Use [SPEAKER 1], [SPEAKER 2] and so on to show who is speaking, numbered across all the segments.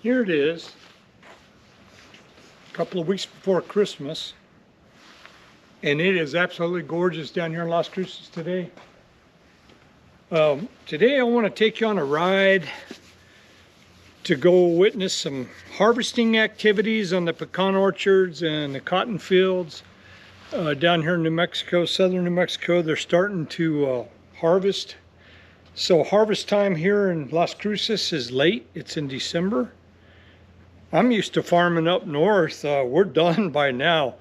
[SPEAKER 1] Here it is, a couple of weeks before Christmas, and it is absolutely gorgeous down here in Las Cruces today. Today I want to take you on a ride to go witness some harvesting activities on the pecan orchards and the cotton fields down here in New Mexico, southern New Mexico. They're starting to harvest. So harvest time here in Las Cruces is late. It's in December. I'm used to farming up north. We're done by now.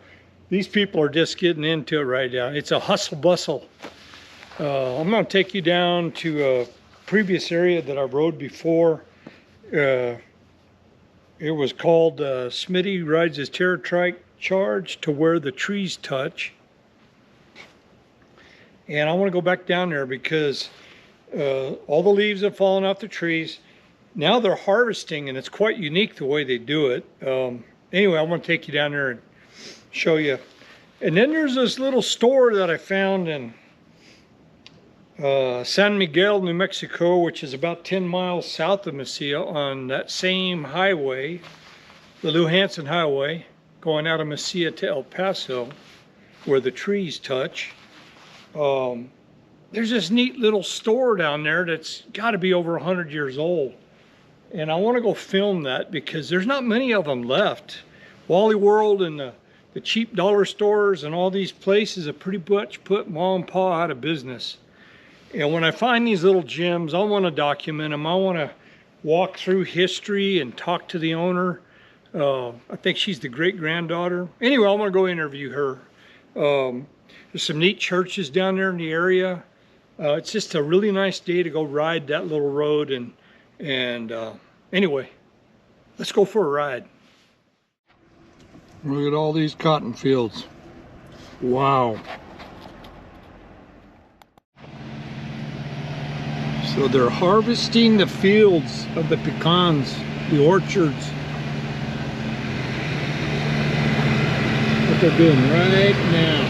[SPEAKER 1] These people are just getting into it right now. It's a hustle bustle. I'm going to take you down to a previous area that I rode before. It was called Smitty rides his Terra Trike charge to where the trees touch. And I want to go back down there because all the leaves have fallen off the trees. Now they're harvesting, and it's quite unique the way they do it. Anyway, I want to take you down there and show you. And then there's this little store that I found in San Miguel, New Mexico, which is about 10 miles south of Mesilla on that same highway, the Lou Hansen Highway, going out of Mesilla to El Paso, where the trees touch. There's this neat little store down there that's got to be over 100 years old. And I want to go film that because there's not many of them left. Wally World and the cheap dollar stores and all these places have pretty much put mom and pa out of business. And when I find these little gems, I want to document them. I want to walk through history and talk to the owner. I think she's the great-granddaughter. Anyway, I want to go interview her. There's some neat churches down there in the area. It's just a really nice day to go ride that little road. And anyway, let's go for a ride. Look at all these cotton fields. Wow. So they're harvesting the fields of the pecans, the orchards. What they're doing right now.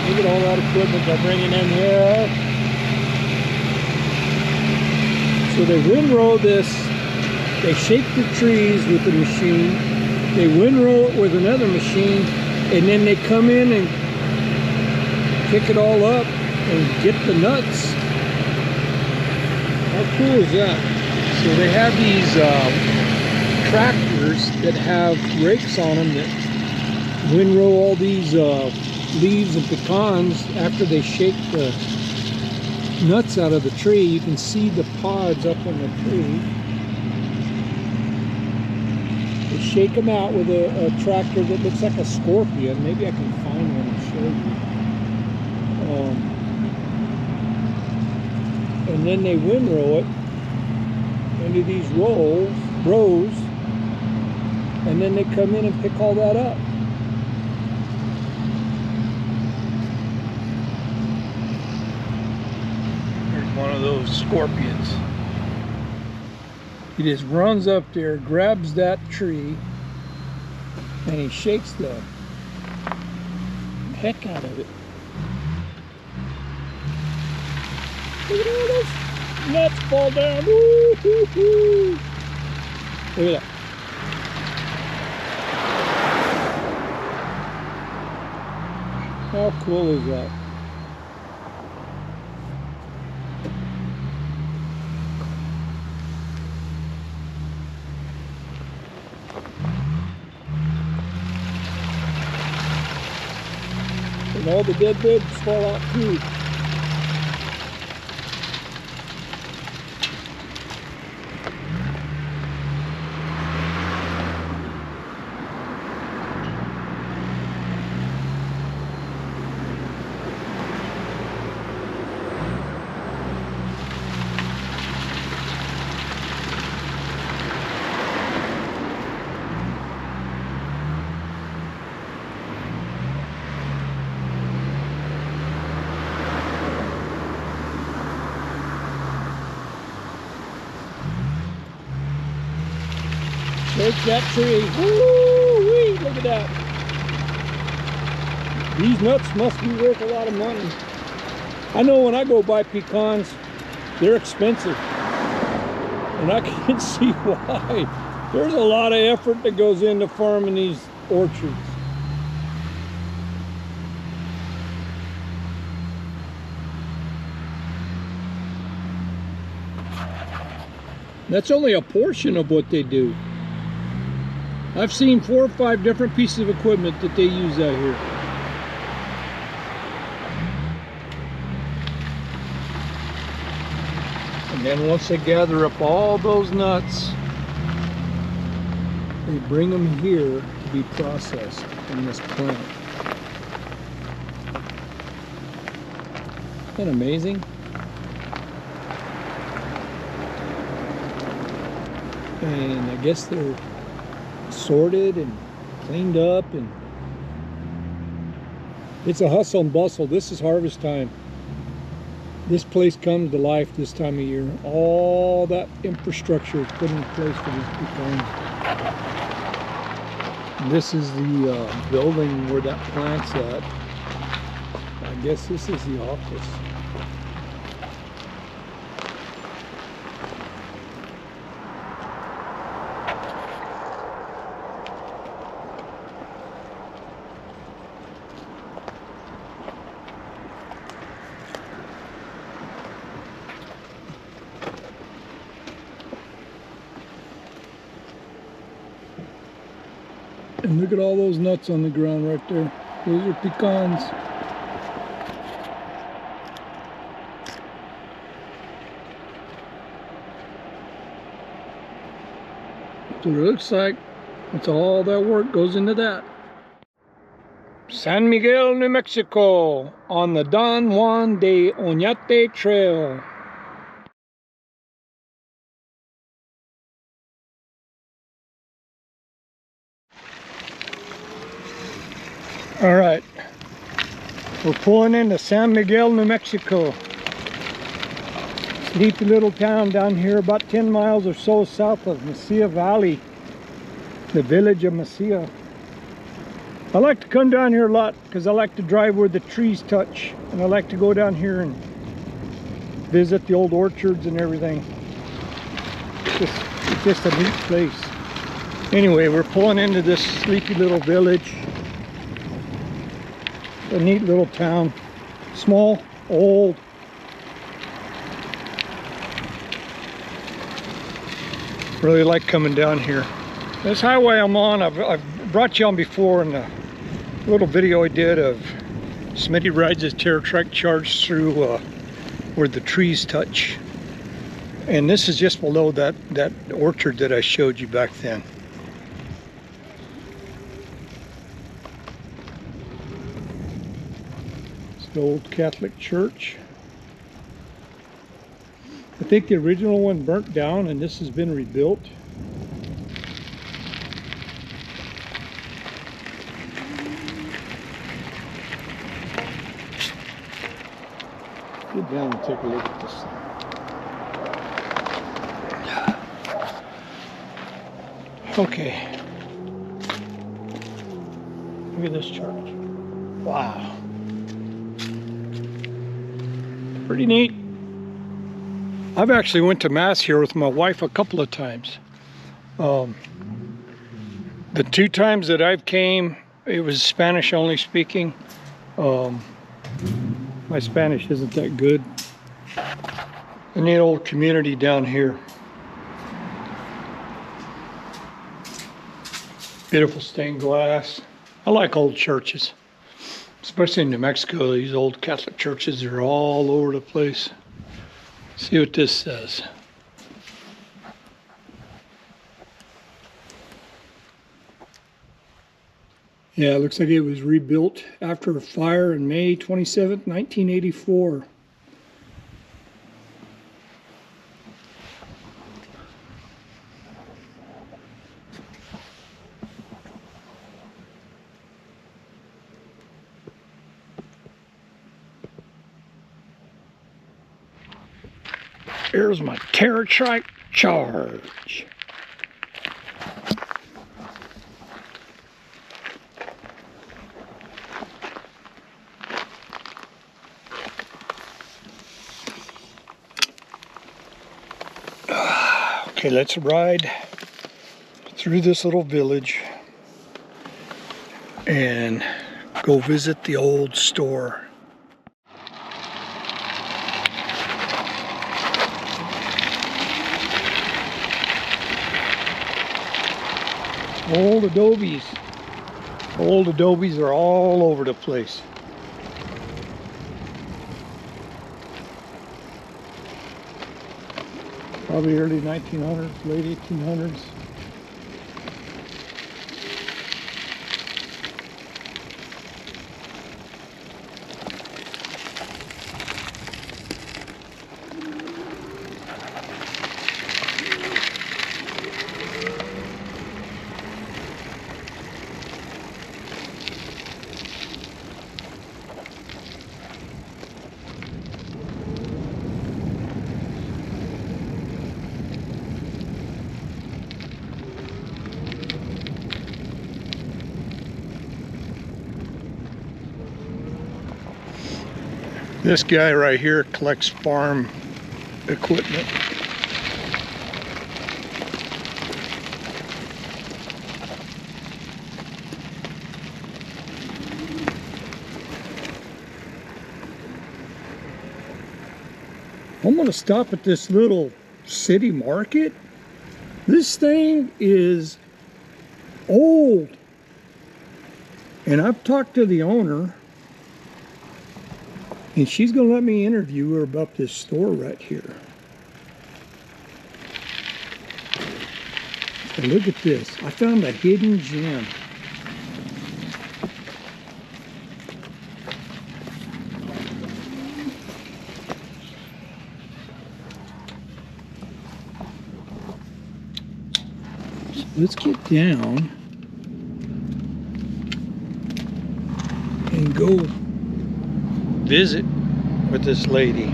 [SPEAKER 1] Look at all that equipment they're bringing in here. So they windrow this, they shake the trees with the machine, they windrow it with another machine, and then they come in and pick it all up and get the nuts. How cool is that? So they have these tractors that have rakes on them that windrow all these leaves and pecans after they shake the nuts out of the tree. You can see the pods up on the tree. They shake them out with a tractor that looks like a scorpion. Maybe I can find one and show you. And then they windrow it into these rows, and then they come in and pick all that up. One of those scorpions. He just runs up there, grabs that tree, and he shakes the heck out of it. Look at all those nuts fall down. Woo-hoo-hoo. Look at that. How cool is that? And all the dead buds fall out too. There's that tree. Woo-wee, look at that. These nuts must be worth a lot of money. I know when I go buy pecans, they're expensive. And I can see why. There's a lot of effort that goes into farming these orchards. That's only a portion of what they do. I've seen 4 or 5 different pieces of equipment that they use out here. And then once they gather up all those nuts, they bring them here to be processed in this plant. Isn't that amazing? And I guess they're sorted and cleaned up, and it's a hustle and bustle. This is harvest time. This place comes to life this time of year. All that infrastructure is put in place for these pecans. This is the building where that plant's at. I guess this is the office. And look at all those nuts on the ground right there. Those are pecans. So it looks like it's all that work goes into that. San Miguel, New Mexico, on the Don Juan de Oñate Trail. All right, we're pulling into San Miguel, New Mexico. Sleepy little town down here, about 10 miles or so south of Mesilla Valley, the village of Mesilla. I like to come down here a lot because I like to drive where the trees touch, and I like to go down here and visit the old orchards and everything. It's just a neat place. Anyway, we're pulling into this sleepy little village. A neat little town, small, old. Really like coming down here. This highway I'm on, I've brought you on before in a little video I did of Smitty rides his Terra Trike charge through where the trees touch. And this is just below that orchard that I showed you back then. The old Catholic church. I think the original one burnt down and this has been rebuilt. Get down and take a look at this thing. Okay. Look at this church. Wow. Pretty neat. I've actually went to Mass here with my wife a couple of times. The 2 times that I've came, it was Spanish only speaking. My Spanish isn't that good. A neat old community down here. Beautiful stained glass. I like old churches. Especially in New Mexico, these old Catholic churches are all over the place. See what this says. Yeah, it looks like it was rebuilt after a fire on May 27th, 1984. Here's my Terra Trike charge. Okay, let's ride through this little village and go visit the old store. Old adobes. Old adobes are all over the place. Probably early 1900s, late 1800s. This guy right here collects farm equipment. I'm gonna stop at this little city market. This thing is old. And I've talked to the owner, and she's gonna let me interview her about this store right here. And look at this. I found a hidden gem. So let's get down and go visit with this lady.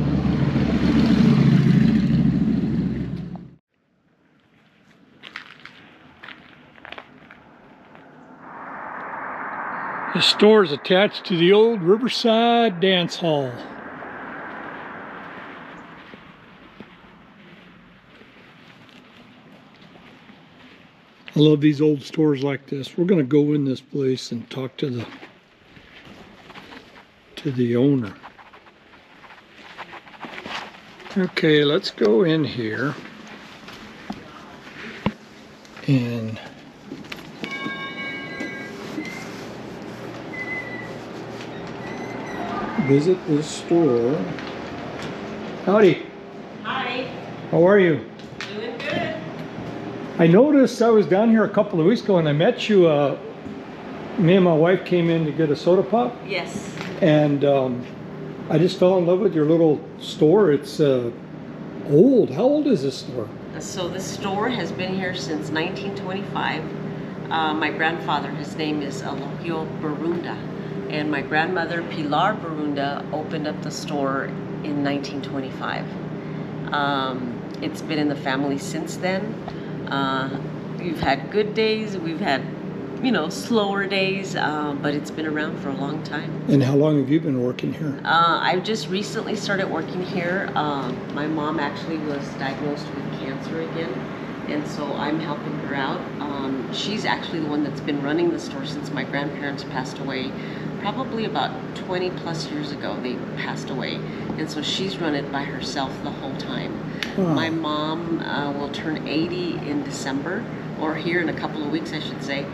[SPEAKER 1] The store is attached to the old Riverside Dance Hall. I love these old stores like this. We're gonna go in this place and talk to the owner. Okay, let's go in here and visit this store. Howdy.
[SPEAKER 2] Hi.
[SPEAKER 1] How are you?
[SPEAKER 2] Doing good.
[SPEAKER 1] I noticed I was down here a couple of weeks ago and I met you. Me and my wife came in to get a soda pop.
[SPEAKER 2] Yes.
[SPEAKER 1] And I just fell in love with your little store. It's old. How old is this store?
[SPEAKER 2] So this store has been here since 1925. My grandfather, his name is Alokio Barunda, and my grandmother, Pilar Barunda, opened up the store in 1925. It's been in the family since then. We've had good days, we've had, you know, slower days, but it's been around for a long time.
[SPEAKER 1] And how long have you been working here?
[SPEAKER 2] I've just recently started working here. My mom actually was diagnosed with cancer again, and so I'm helping her out. She's actually the one that's been running the store since my grandparents passed away. Probably about 20 plus years ago they passed away, and so she's run it by herself the whole time.
[SPEAKER 1] Wow.
[SPEAKER 2] My mom will turn 80 in December, or here in a couple of weeks I should say,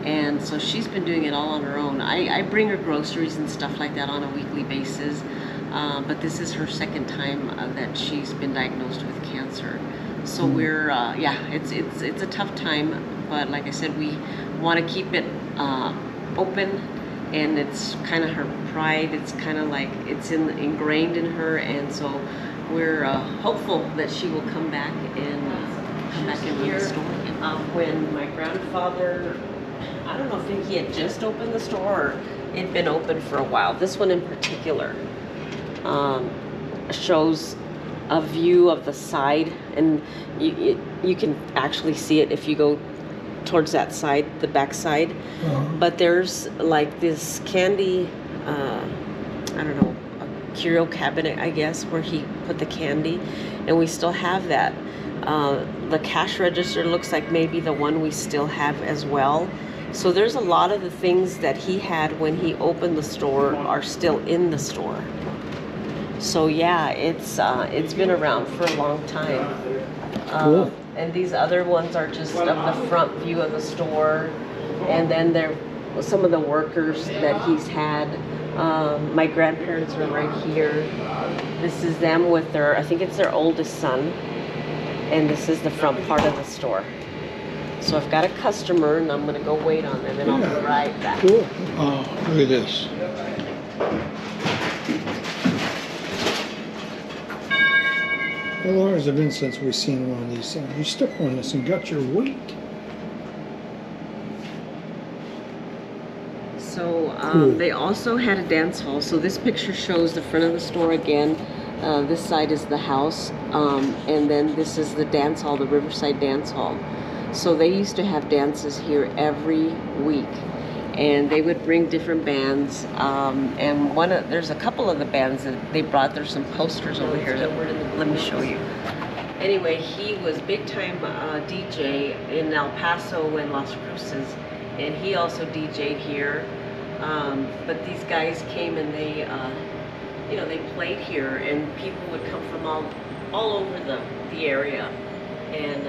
[SPEAKER 2] and so she's been doing it all on her own. I bring her groceries and stuff like that on a weekly basis, but this is her second time that she's been diagnosed with cancer. So we're, yeah, it's a tough time, but like I said, we want to keep it open, and it's kind of her pride. It's kind of like it's ingrained in her, and so we're hopeful that she will come back and come back in the store. When my grandfather, I don't know if he had just opened the store or it'd been open for a while. This one in particular shows a view of the side, and you can actually see it if you go towards that side, the back side. But there's like this candy, I don't know, a curio cabinet, I guess, where he put the candy, and we still have that. The cash register looks like maybe the one we still have as well. So there's a lot of the things that he had when he opened the store are still in the store. So yeah, it's been around for a long time.
[SPEAKER 1] Cool.
[SPEAKER 2] And these other ones are just of the front view of the store. And then there some of the workers that he's had. My grandparents are right here. This is them with their, I think it's their oldest son. And this is the front part of the store. So I've got a customer and I'm gonna go wait on them and I'll be right back.
[SPEAKER 1] Cool. Oh, look at this. How long has it been since we've seen one of these things? You stuck on this and got your weight.
[SPEAKER 2] So
[SPEAKER 1] Cool.
[SPEAKER 2] they also had a dance hall. So this picture shows the front of the store again. This side is the house, and then this is the dance hall, the Riverside Dance Hall. So they used to have dances here every week, and they would bring different bands. And there's a couple of the bands that they brought. There's some posters over here that were in the, let me show you. Anyway, he was big time DJ in El Paso and Las Cruces, and he also DJ'd here. But these guys came and they, you know, they played here, and people would come from all over the area and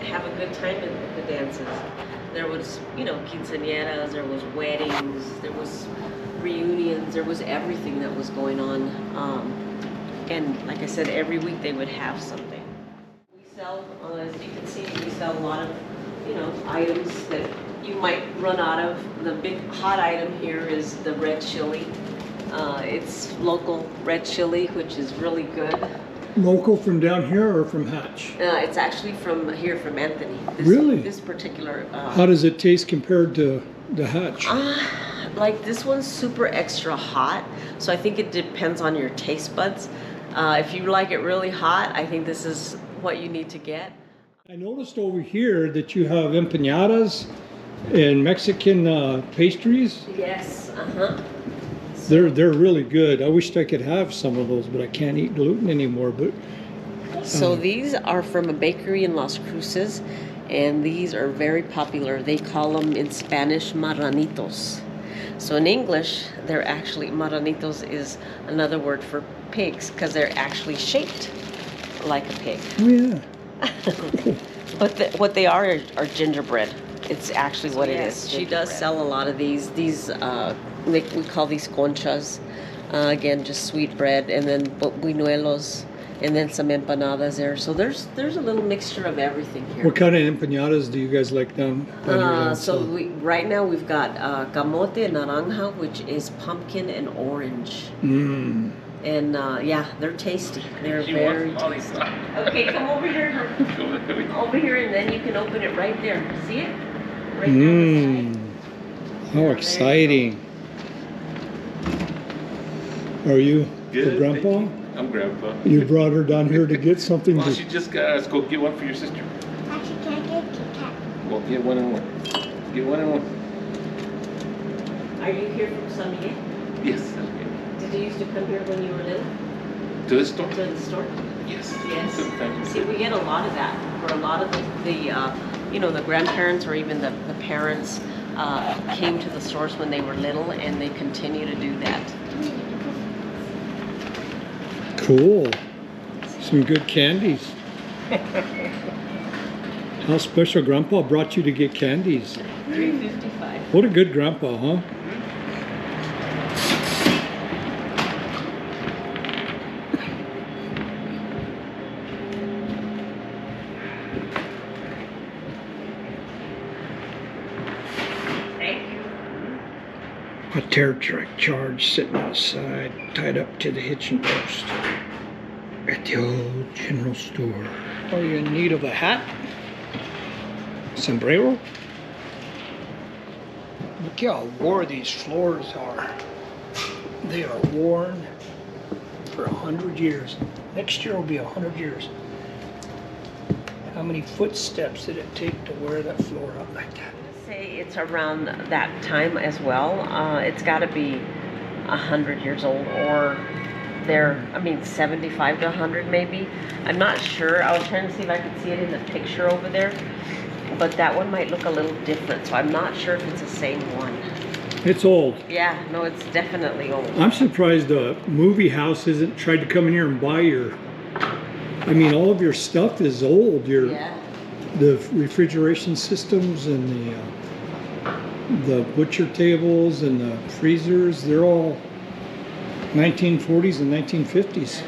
[SPEAKER 2] have a good time at the dances. There was, you know, quinceañeras, there was weddings, there was reunions, there was everything that was going on. And like I said, every week they would have something. We sell, as you can see, we sell a lot of, you know, items that you might run out of. The big hot item here is the red chili. It's local red chili, which is really good.
[SPEAKER 1] Local from down here or from Hatch?
[SPEAKER 2] It's actually from here, from Anthony.
[SPEAKER 1] Really?
[SPEAKER 2] This particular.
[SPEAKER 1] How does it taste compared to the Hatch?
[SPEAKER 2] Like this one's super extra hot, so I think it depends on your taste buds. If you like it really hot, I think this is what you need to get.
[SPEAKER 1] I noticed over here that you have empanadas and Mexican pastries.
[SPEAKER 2] Yes,
[SPEAKER 1] They're really good. I wished I could have some of those, but I can't eat gluten anymore. But
[SPEAKER 2] So these are from a bakery in Las Cruces, and these are very popular. They call them in Spanish marranitos. So in English, they're actually, marranitos is another word for pigs because they're actually shaped like a pig.
[SPEAKER 1] oh yeah,
[SPEAKER 2] But what they are gingerbread. It's actually what it is. She does sell a lot of these. We call these conchas. Again, just sweet bread, and then buñuelos, and then some empanadas there. So there's a little mixture of everything here.
[SPEAKER 1] what kind of empanadas do you guys like down your
[SPEAKER 2] So right now we've got camote naranja, which is pumpkin and orange.
[SPEAKER 1] Mmm.
[SPEAKER 2] And yeah, they're tasty. They're very tasty. Okay, come over here. Over here, and then you can open it right there. See it? Right down the side.
[SPEAKER 1] How exciting. Are you
[SPEAKER 3] Good,
[SPEAKER 1] the grandpa?
[SPEAKER 3] thank you. I'm grandpa.
[SPEAKER 1] You brought her down here to get something
[SPEAKER 3] Well,
[SPEAKER 1] to...
[SPEAKER 3] she just got, let's go get one for your sister.
[SPEAKER 4] Actually, can I get a Kit Kat?
[SPEAKER 3] Well, get one and one. Get one and one.
[SPEAKER 2] Are you here from San Miguel?
[SPEAKER 3] Yes, that's good.
[SPEAKER 2] Did you used to come here when you were little
[SPEAKER 3] To the store?
[SPEAKER 2] to the store?
[SPEAKER 3] Yes.
[SPEAKER 2] Yes.
[SPEAKER 3] Sometimes.
[SPEAKER 2] See, we get a lot of that. For a lot of the you know, the grandparents or even the parents came to the stores when they were little, and they continue to do that.
[SPEAKER 1] Cool. Some good candies. How special grandpa brought you to get candies.
[SPEAKER 2] $3.55.
[SPEAKER 1] What a good grandpa, huh? A Terra Trike charge sitting outside, tied up to the hitching post at the old general store. Are you in need of a hat? Sombrero? Look how worn these floors are. They are worn for 100 years. Next year will be 100 years. How many footsteps did it take to wear that floor out like that?
[SPEAKER 2] Say it's around that time as well. It's got to be 100 years old, or they're, I mean, 75 to 100 maybe. I'm not sure. I was trying to see if I could see it in the picture over there, but that one might look a little different, so I'm not sure if it's the same one.
[SPEAKER 1] It's old.
[SPEAKER 2] Yeah, no, it's definitely old.
[SPEAKER 1] I'm surprised a movie house isn't tried to come in here and buy your, I mean, all of your stuff is old.
[SPEAKER 2] Yeah.
[SPEAKER 1] The refrigeration systems and the butcher tables and the freezers, they're all 1940s and 1950s.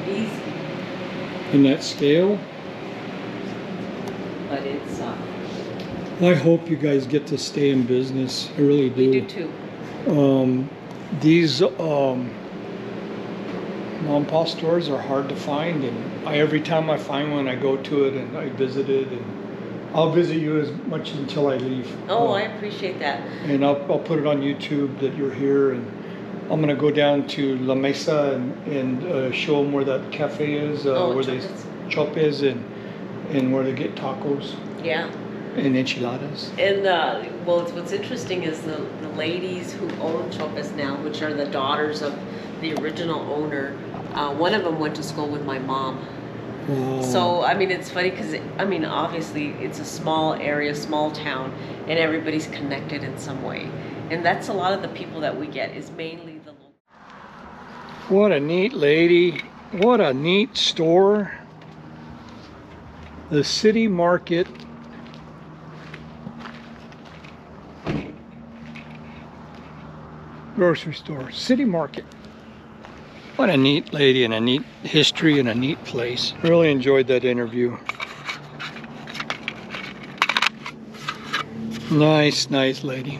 [SPEAKER 2] Easy.
[SPEAKER 1] In that scale.
[SPEAKER 2] But it's,
[SPEAKER 1] I hope you guys get to stay in business. I really do.
[SPEAKER 2] we do too.
[SPEAKER 1] These mom and pop stores are hard to find, and every time I find one, I go to it and I visit it, and I'll visit you as much until I leave.
[SPEAKER 2] Oh, I appreciate that.
[SPEAKER 1] And I'll put it on YouTube that you're here, and I'm gonna go down to La Mesa and show them where that cafe is, where they chopes and where they get tacos.
[SPEAKER 2] Yeah.
[SPEAKER 1] And enchiladas.
[SPEAKER 2] And well, what's interesting is the ladies who own Chopes now, which are the daughters of the original owner, one of them went to school with my mom.
[SPEAKER 1] Wow.
[SPEAKER 2] So, I mean, it's funny because, I mean, obviously it's a small area, small town, and everybody's connected in some way. And that's a lot of the people that we get, is mainly the local.
[SPEAKER 1] What a neat lady. What a neat store. The city market. Grocery store, city market. What a neat lady and a neat history and a neat place. Really enjoyed that interview. Nice, nice lady.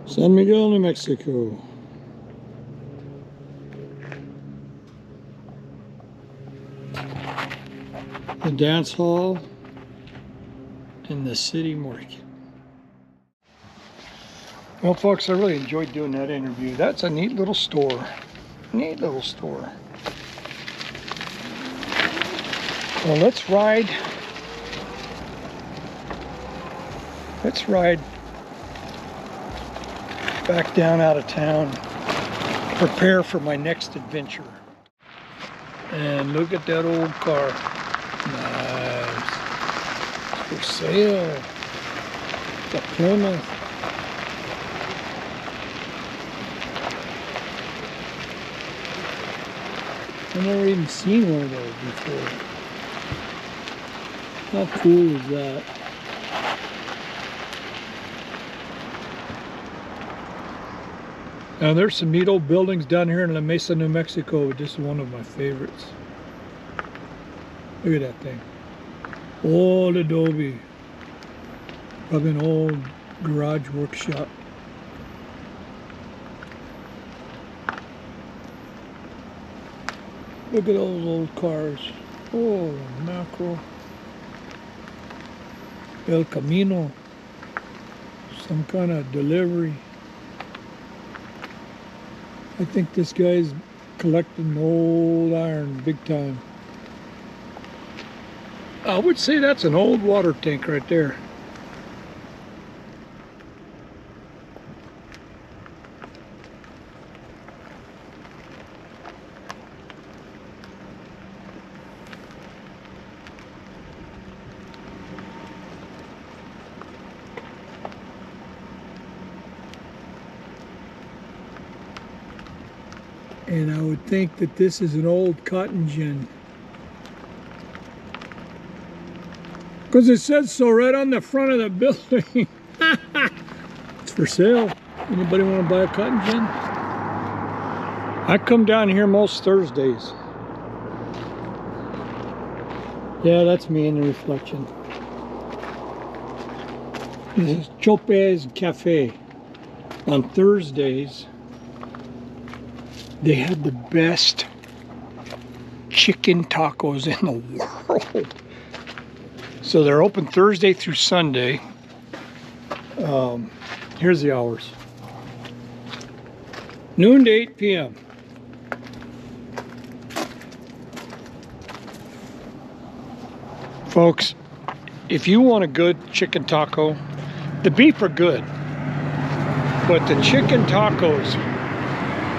[SPEAKER 1] San Miguel, New Mexico. The dance hall and the city market. Well, folks, I really enjoyed doing that interview. That's a neat little store. Neat little store. Well, let's ride. Let's ride back down out of town. Prepare for my next adventure. And look at that old car. Nice. For sale. The Plymouth. I've never even seen one of those before. How cool is that? Now there's some neat old buildings down here in La Mesa, New Mexico. This is one of my favorites. Look at that thing. Old adobe. Probably an old garage workshop. Look at those old cars. Oh, macro. El Camino. Some kind of delivery. I think this guy's collecting old iron big time. I would say that's an old water tank right there. And I would think that this is an old cotton gin. Because it says so right on the front of the building. It's for sale. Anybody want to buy a cotton gin? I come down here most Thursdays. Yeah, that's me in the reflection. This is Chopes Cafe. On Thursdays, they had the best chicken tacos in the world. So they're open Thursday through Sunday. Here's the hours. Noon to 8 p.m. Folks, if you want a good chicken taco, the beef are good. But the chicken tacos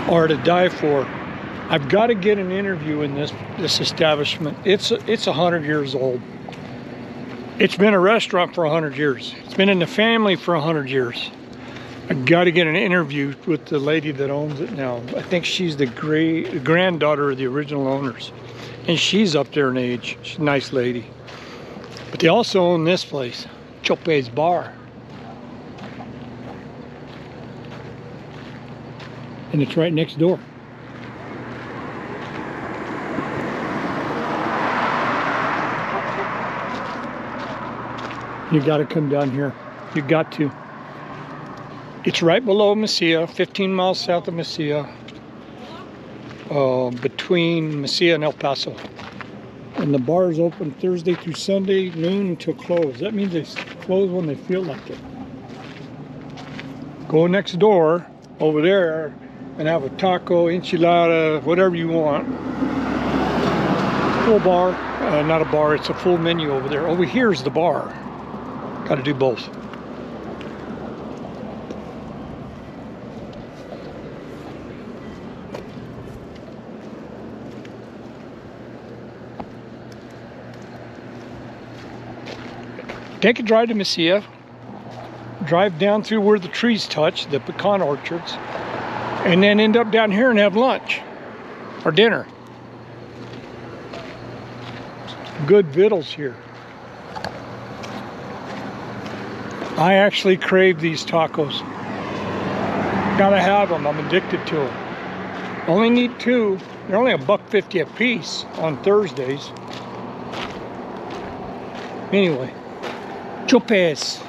[SPEAKER 1] are to die for. I've got to get an interview in this establishment. It's 100 years old. It's been a restaurant for 100 years. It's been in the family for 100 years. I've got to get an interview with the lady that owns it now. I think she's the granddaughter of the original owners. And she's up there in age. She's a nice lady. But they also own this place, Chope's Bar. And it's right next door. You got to come down here. You got to. It's right below Mesilla, 15 miles south of Mesilla, between Mesilla and El Paso. And the bar is open Thursday through Sunday, noon until close. That means they close when they feel like it. Go next door over there and have a taco, enchilada, whatever you want. Full bar, not a bar, it's a full menu over there. Over here is the bar. Got to do both. Take a drive to Mesilla, drive down through where the trees touch, the pecan orchards, and then end up down here and have lunch or dinner. Good victuals here. I actually crave these tacos. Gotta have them, I'm addicted to them. Only need 2. They're only $1.50 a piece on Thursdays. Anyway. Chopes.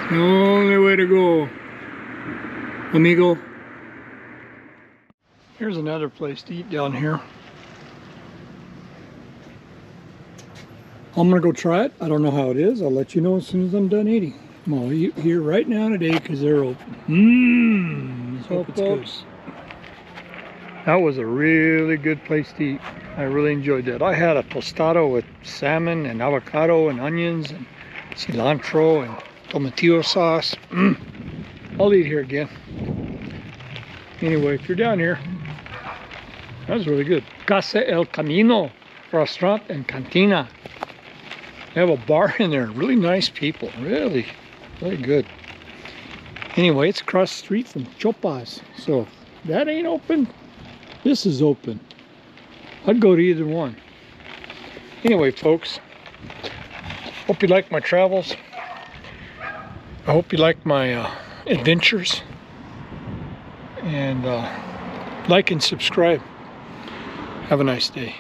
[SPEAKER 1] The only way to go, amigo. Here's another place to eat down here. I'm gonna go try it. I don't know how it is. I'll let you know as soon as I'm done eating. I'll eat here right now today because they're open. So folks, that was a really good place to eat. I really enjoyed that. I had a tostado with salmon and avocado and onions and cilantro and tomatillo sauce. I'll eat here again. Anyway, if you're down here, that was really good. Casa El Camino Restaurant and Cantina. They have a bar in there. Really nice people. Really good. Anyway, it's across the street from Chopas. So if that ain't open, this is open. I'd go to either one. Anyway, folks, hope you like my travels. I hope you like my adventures. And like and subscribe. Have a nice day.